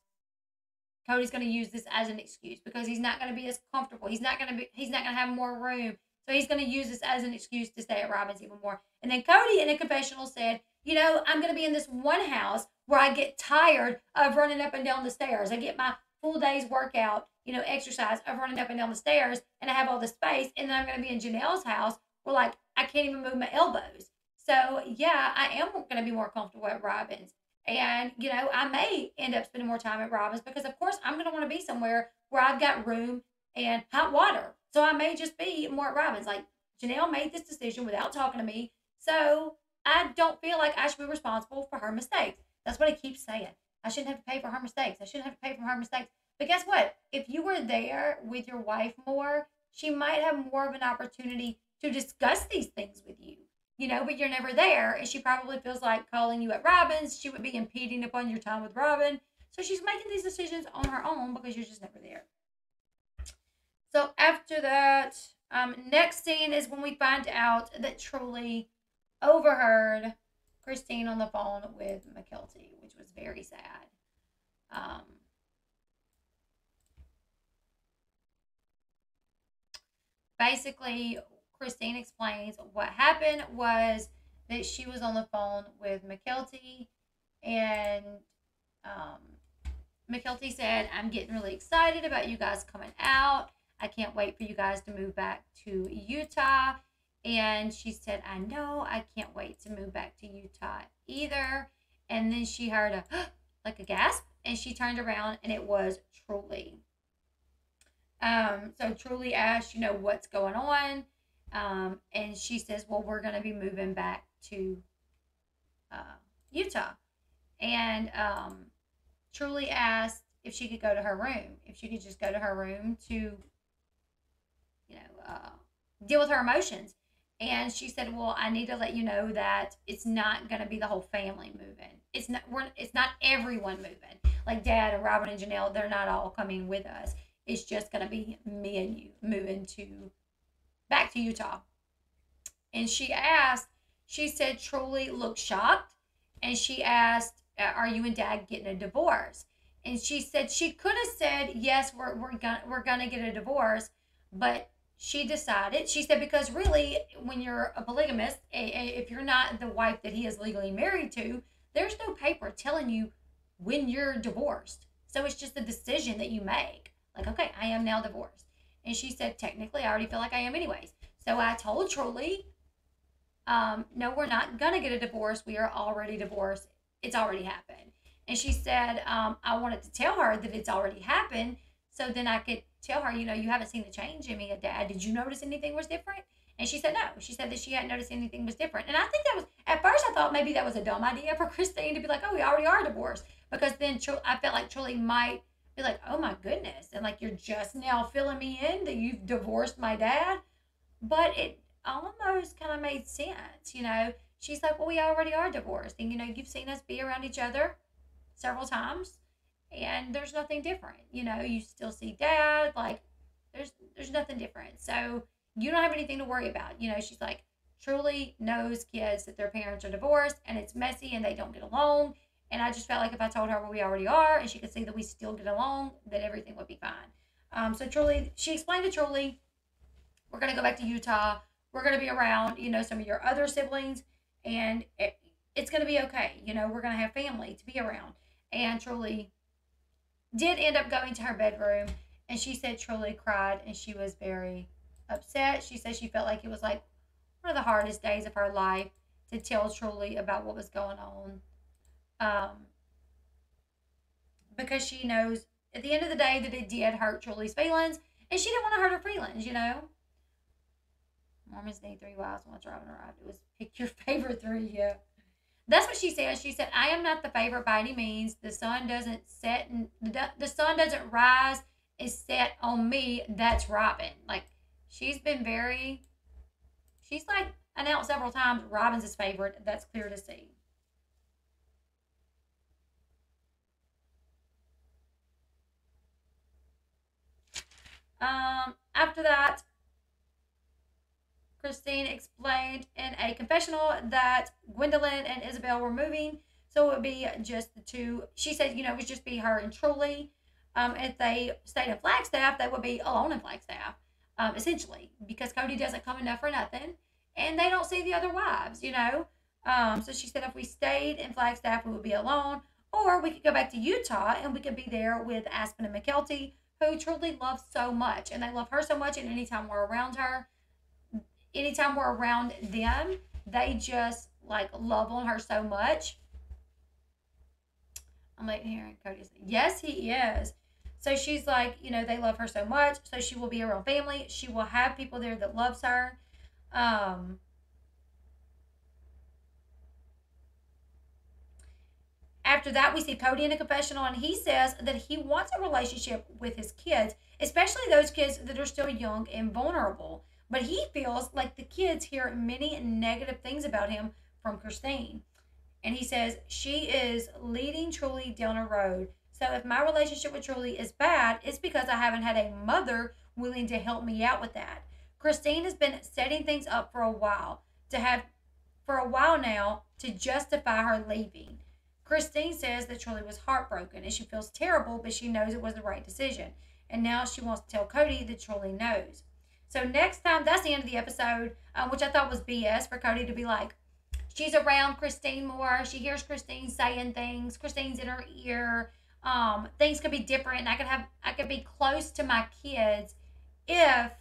Cody's going to use this as an excuse because he's not going to be as comfortable. He's not going to have more room. So he's going to use this as an excuse to stay at Robin's even more. And then Cody in a confessional said, I'm going to be in this one house where I get tired of running up and down the stairs. I get my full day's workout, exercise of running up and down the stairs, and I have all the space. And then I'm going to be in Janelle's house where, like, I can't even move my elbows. So, yeah, I am going to be more comfortable at Robin's. And, I may end up spending more time at Robin's because, of course, I'm going to want to be somewhere where I've got room and hot water. So I may just be more at Robin's. Like, Janelle made this decision without talking to me. So I don't feel like I should be responsible for her mistakes. That's what I keep saying. I shouldn't have to pay for her mistakes. I shouldn't have to pay for her mistakes. But guess what? If you were there with your wife more, she might have more of an opportunity to discuss these things with you. But you're never there. And she probably feels like calling you at Robin's. She would be impeding upon your time with Robin. So she's making these decisions on her own because you're just never there. So after that, next scene is when we find out that Truly overheard Christine on the phone with Mckee, which was very sad. Basically, Christine explains what happened was that she was on the phone with Mckee, and Mckee said, I'm getting really excited about you guys coming out. I can't wait for you guys to move back to Utah. And she said, I know, I can't wait to move back to Utah either. And then she heard a like a gasp, and she turned around, and it was Truly. So Truly asked, what's going on? And she says, well, we're going to be moving back to uh, Utah. And Truly asked if she could go to her room, if she could just go to her room to, deal with her emotions. And she said, well, I need to let you know that it's not going to be the whole family moving. It's not everyone moving. Like Dad and Robin and Janelle, they're not all coming with us. It's just going to be me and you moving back to Utah. And she said Truly looked shocked. And she asked, are you and Dad getting a divorce? And she said she could have said, yes, we're gonna get a divorce. But she decided, she said, because really, when you're a polygamist, if you're not the wife that he is legally married to, there's no paper telling you when you're divorced. So it's just a decision that you make. Like, okay, I am now divorced. And she said, technically, I already feel like I am anyways. So I told Truly, no, we're not going to get a divorce. We are already divorced. It's already happened. And she said, I wanted to tell her that it's already happened. So then I could tell her, you haven't seen the change in me, Dad. Did you notice anything was different? And she said no. She said that she hadn't noticed anything was different. And I think that was, at first I thought maybe that was a dumb idea for Christine to be like, oh, we already are divorced. Because then I felt like Truly might be like, oh my goodness. And like, you're just now filling me in that you've divorced my dad. But it almost kind of made sense, She's like, well, we already are divorced. And, you've seen us be around each other several times. And there's nothing different. You still see Dad. Like, there's nothing different. So you don't have anything to worry about. She's like, Truly knows kids that their parents are divorced and it's messy and they don't get along. And I just felt like if I told her where we already are and she could see that we still get along, that everything would be fine. So Truly, she explained to Truly, we're going to go back to Utah. We're going to be around, some of your other siblings. And it's going to be okay. We're going to have family to be around. And Truly did end up going to her bedroom, and she said Truly cried, and she was very upset. She said she felt like it was like one of the hardest days of her life to tell Truly about what was going on, because she knows at the end of the day that it did hurt Truly's feelings, and she didn't want to hurt her feelings. Mormons need 3 wives once Robin arrived. It was pick your favorite 3, yeah. That's what she said. She said, I am not the favorite by any means. The sun doesn't set and the sun doesn't rise and set on me. That's Robin. Like, she's like announced several times Robin's his favorite. That's clear to see. After that, Christine explained in a confessional that Gwendolyn and Isabel were moving, so it would be just the two. She said, it would just be her and Truly. If they stayed in Flagstaff, they would be alone in Flagstaff, essentially, because Cody doesn't come enough for nothing, and they don't see the other wives, So she said if we stayed in Flagstaff, we would be alone, or we could go back to Utah, and we could be there with Aspen and Mckee, who Truly loves so much, and they love her so much, and anytime we're around them, they just like love on her so much. I'm like hearing Cody say, yes, he is. So she's like, they love her so much. So she will be around family. She will have people there that loves her. After that, we see Cody in a confessional, and he says that he wants a relationship with his kids, especially those kids that are still young and vulnerable. But he feels like the kids hear many negative things about him from Christine. And he says, she is leading Truly down a road. So if my relationship with Truly is bad, it's because I haven't had a mother willing to help me out with that. Christine has been setting things up for a while now to justify her leaving. Christine says that Truly was heartbroken and she feels terrible, but she knows it was the right decision. And now she wants to tell Cody that Truly knows. So next time, that's the end of the episode, which I thought was BS for Cody to be like, she's around Christine more. She hears Christine saying things. Christine's in her ear. Things could be different. And I could be close to my kids if,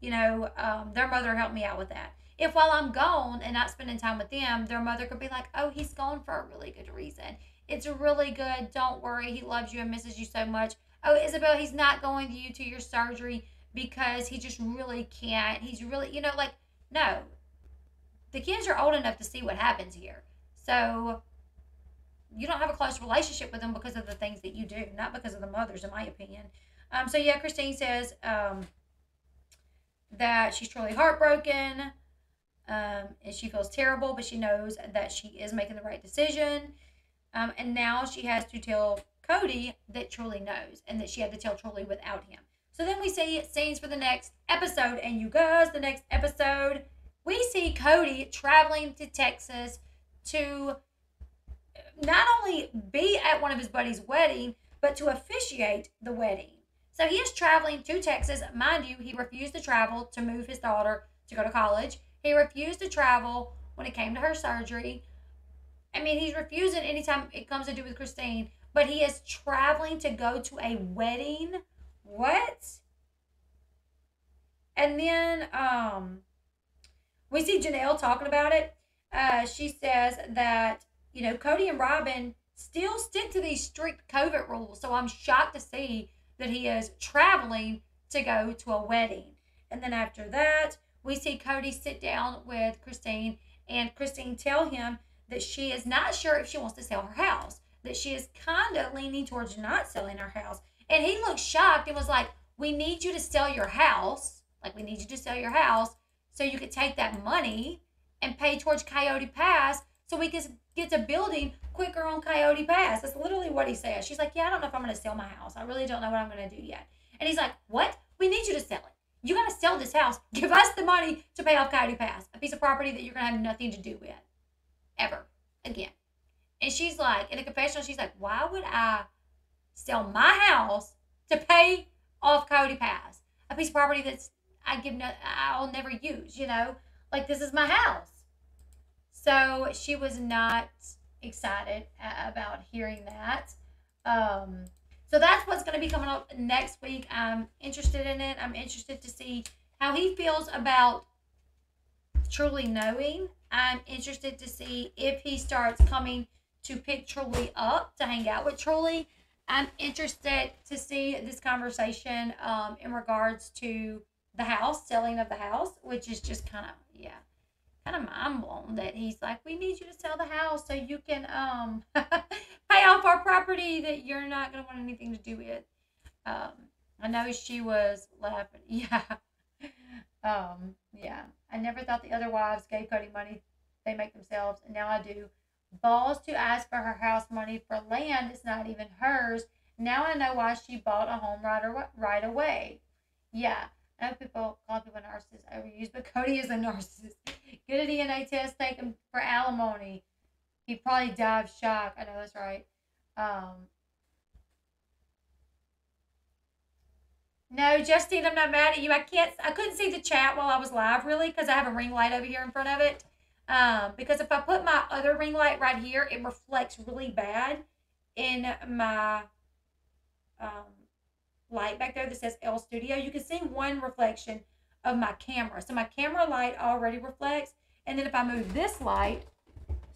their mother helped me out with that. If while I'm gone and not spending time with them, their mother could be like, oh, he's gone for a really good reason. It's really good. Don't worry. He loves you and misses you so much. Oh, Isabel, he's not going to you to your surgery because he just really can't. He's really, like, no. The kids are old enough to see what happens here. So you don't have a close relationship with them because of the things that you do, not because of the mothers, in my opinion. So yeah, Christine says that she's truly heartbroken, and she feels terrible, but she knows that she is making the right decision. And now she has to tell Cody that Truly knows, and that she had to tell Truly without him. So then we see scenes for the next episode, and you guys, the next episode, we see Cody traveling to Texas to not only be at one of his buddies' wedding, but to officiate the wedding. So he is traveling to Texas. Mind you, he refused to travel to move his daughter to go to college. He refused to travel when it came to her surgery. I mean, he's refusing anytime it comes to do with Christine, but he is traveling to go to a wedding. What? And then we see Janelle talking about it. She says that, Cody and Robin still stick to these strict COVID rules. So I'm shocked to see that he is traveling to go to a wedding. And then after that, we see Cody sit down with Christine, and Christine tell him that she is not sure if she wants to sell her house, that she is kind of leaning towards not selling her house. And he looked shocked and was like, we need you to sell your house. Like, we need you to sell your house so you could take that money and pay towards Coyote Pass so we can get to building quicker on Coyote Pass. That's literally what he says. She's like, yeah, I don't know if I'm going to sell my house. I really don't know what I'm going to do yet. And he's like, what? We need you to sell it. You got to sell this house. Give us the money to pay off Coyote Pass, a piece of property that you're going to have nothing to do with ever again. And she's like, in a confessional, she's like, why would I sell my house to pay off Coyote Pass, a piece of property that's I'll never use, like, this is my house. So she was not excited about hearing that. So that's what's going to be coming up next week. I'm interested in it. I'm interested to see how he feels about Truly knowing. I'm interested to see if he starts coming to pick Truly up to hang out with Truly. I'm interested to see this conversation in regards to the house, selling of the house, which is just kind of mind blown that he's like, we need you to sell the house so you can pay off our property that you're not going to want anything to do with. I know she was laughing. Yeah. Yeah. I never thought the other wives gave Cody money they make themselves, and now I do. Balls to ask for her house money for land is not even hers. Now I know why she bought a home right away. Yeah. I know people call people narcissists overused, but Cody is a narcissist. Get a DNA test taken for alimony. He probably died of shock. I know that's right. No, Justine, I'm not mad at you. I couldn't see the chat while I was live, really, because I have a ring light over here in front of it. Because if I put my other ring light right here, it reflects really bad in my light back there that says Elle Studio. You can see one reflection of my camera. So my camera light already reflects. And then if I move this light,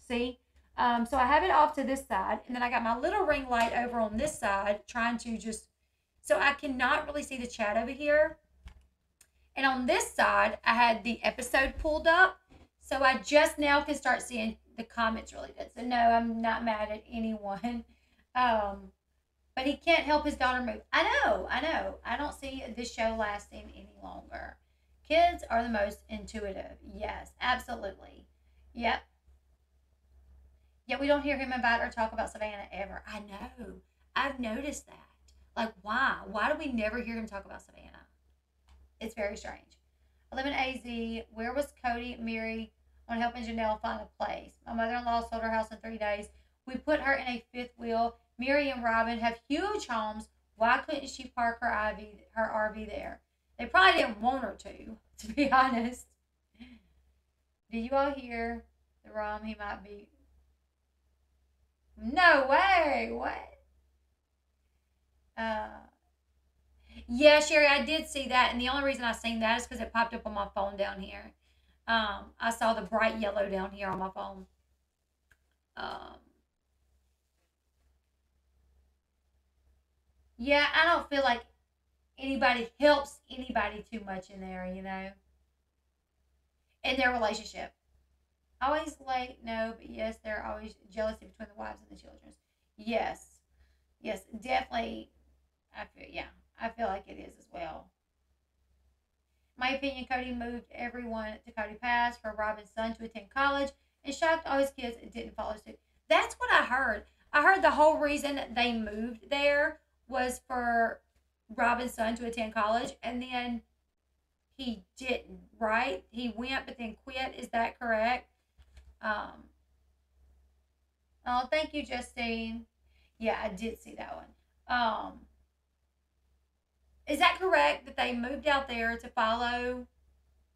see? So I have it off to this side. And then I got my little ring light over on this side, trying to just, so I cannot really see the chat over here. And on this side, I had the episode pulled up. So I just now can start seeing the comments really good. So no, I'm not mad at anyone. But he can't help his daughter move. I know. I don't see this show lasting any longer. Kids are the most intuitive. Yes, absolutely. Yep. Yeah, we don't hear him invite or talk about Savannah ever. I know. I've noticed that. Like, why? Why do we never hear him talk about Savannah? It's very strange. I live in AZ. Where was Cody, Mary, on helping Janelle find a place? My mother-in-law sold her house in 3 days. We put her in a fifth wheel. Mary and Robin have huge homes. Why couldn't she park her RV there? They probably didn't want her to be honest. Do you all hear the rum? He might be. No way. What? Yeah, Sherry, I did see that, and the only reason I seen that is because it popped up on my phone down here. I saw the bright yellow down here on my phone. Um, yeah, I don't feel like anybody helps anybody too much in there, in their relationship. Always late, no, but yes, there are always jealousy between the wives and the children. Yes, yes, definitely. I feel like it is as well. My opinion, Cody moved everyone to Cody Pass for Robin's son to attend college and shocked all his kids and didn't follow suit. That's what I heard. I heard the whole reason they moved there was for Robin's son to attend college, and then he didn't, right? He went but then quit. Is that correct? Um, oh, thank you, Justine. Yeah, I did see that one. Is that correct that they moved out there to follow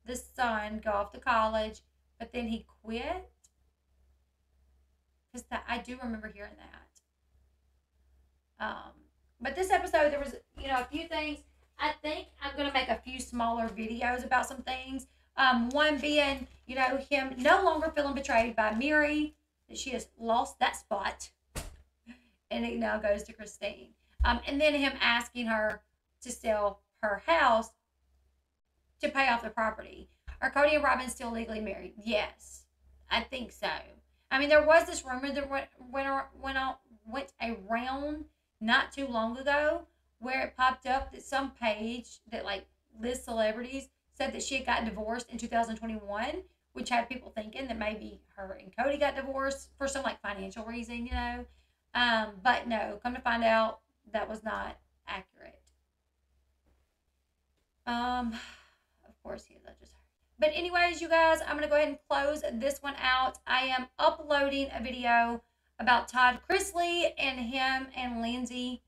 the son, go off to college, but then he quit? Because I do remember hearing that. But this episode, there was, a few things. I think I'm going to make a few smaller videos about some things. One being, him no longer feeling betrayed by Mary, that she has lost that spot, and it now goes to Christine. And then him asking her to sell her house to pay off the property. Are Cody and Robin still legally married? Yes, I think so. I mean, there was this rumor that went around not too long ago where it popped up that some page that like lists celebrities said that she had gotten divorced in 2021, which had people thinking that maybe her and Cody got divorced for some like financial reason. But no, come to find out that was not accurate. Of course he is. I just heard. But anyways, you guys, I'm gonna go ahead and close this one out. I am uploading a video about Todd Chrisley and him and Lindsay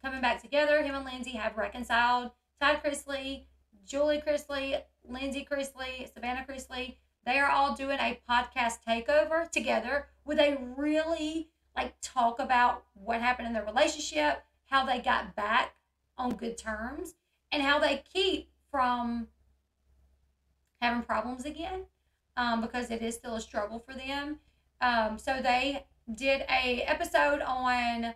coming back together. Him and Lindsay have reconciled. Todd Chrisley, Julie Chrisley, Lindsay Chrisley, Savannah Chrisley, they are all doing a podcast takeover together where they really like talk about what happened in their relationship, how they got back on good terms, and how they keep from having problems again, because it is still a struggle for them. So they did a episode on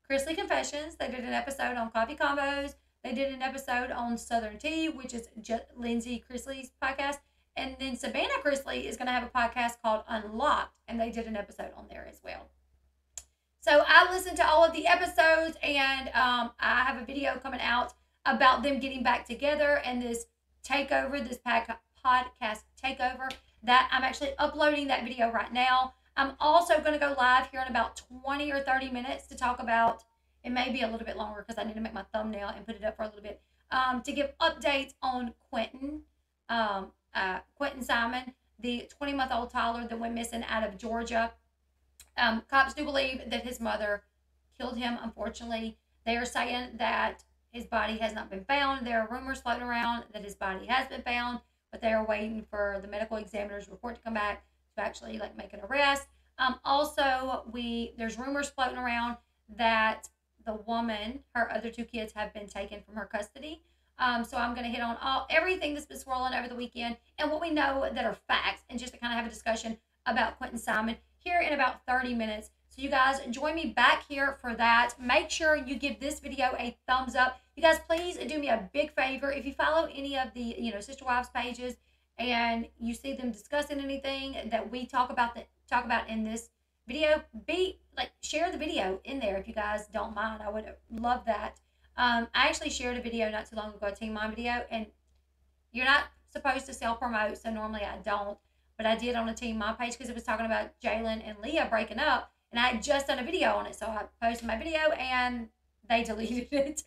Chrisley Confessions. They did an episode on Coffee Combos. They did an episode on Southern Tea, which is Lindsay Chrisley's podcast. And then Savannah Chrisley is going to have a podcast called Unlocked, and they did an episode on there as well. So I listened to all of the episodes, and I have a video coming out about them getting back together and this takeover, this podcast takeover, that I'm actually uploading that video right now. I'm also going to go live here in about 20 or 30 minutes to talk about, it may be a little bit longer because I need to make my thumbnail and put it up for a little bit, to give updates on Quentin Simon, the 20-month-old toddler that went missing out of Georgia. Cops do believe that his mother killed him, unfortunately. They are saying that his body has not been found. There are rumors floating around that his body has been found, but they are waiting for the medical examiner's report to come back to actually like make an arrest. Also, there's rumors floating around that the woman, her other two kids, have been taken from her custody. So I'm going to hit on everything that's been swirling over the weekend and what we know that are facts, and just to kind of have a discussion about Quentin Simon here in about 30 minutes. So you guys join me back here for that. Make sure you give this video a thumbs up. You guys, please do me a big favor. If you follow any of the, Sister Wives pages and you see them discussing anything that we talk about in this video, share the video in there if you guys don't mind. I would love that. I actually shared a video not too long ago, a Team Mom video, and you're not supposed to self-promote, so normally I don't, but I did on a Team Mom page because it was talking about Jalen and Leah breaking up, and I had just done a video on it, so I posted my video, and they deleted it.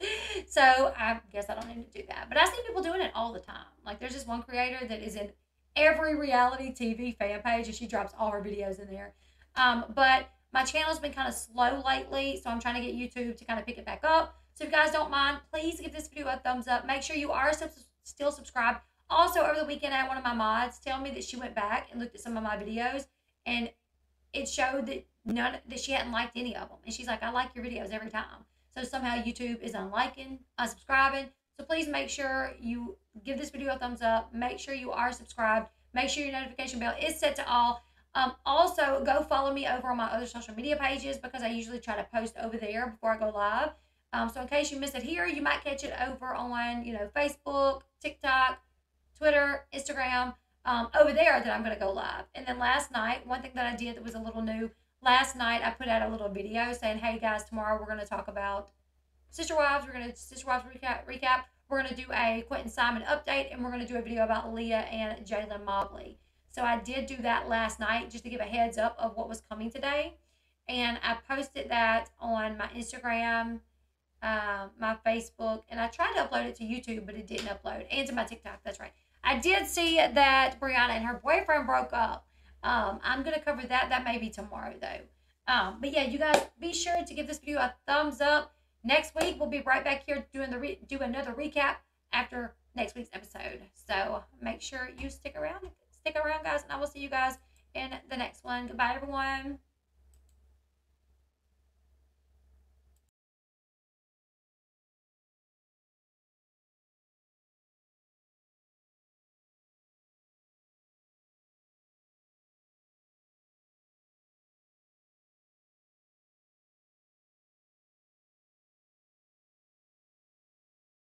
So I guess I don't need to do that. But I see people doing it all the time. Like, there's this one creator that is in every reality TV fan page, and she drops all her videos in there. But my channel's been kind of slow lately, so I'm trying to get YouTube to kind of pick it back up. So if you guys don't mind, please give this video a thumbs up. Make sure you are still subscribed. Also, over the weekend, I had one of my mods tell me that she went back and looked at some of my videos, and it showed that she hadn't liked any of them. And she's like, I like your videos every time. So somehow YouTube is unliking, unsubscribing. So please make sure you give this video a thumbs up. Make sure you are subscribed. Make sure your notification bell is set to all. Also, go follow me over on my other social media pages because I usually try to post over there before I go live. So in case you miss it here, you might catch it over on, Facebook, TikTok, Twitter, Instagram, over there that I'm going to go live. And then last night, one thing that I did that was a little new, last night I put out a little video saying, hey guys, tomorrow we're going to talk about Sister Wives. We're going to Sister Wives recap. We're going to do a Quentin Simon update, and we're going to do a video about Leah and Jalen Mobley. So I did do that last night just to give a heads up of what was coming today. And I posted that on my Instagram, my Facebook, and I tried to upload it to YouTube, but it didn't upload, and to my TikTok. That's right. I did see that Brianna and her boyfriend broke up. I'm going to cover that. That may be tomorrow, though. But yeah, you guys be sure to give this video a thumbs up. Next week, we'll be right back here doing do another recap after next week's episode. So make sure you stick around, guys, and I will see you guys in the next one. Goodbye, everyone.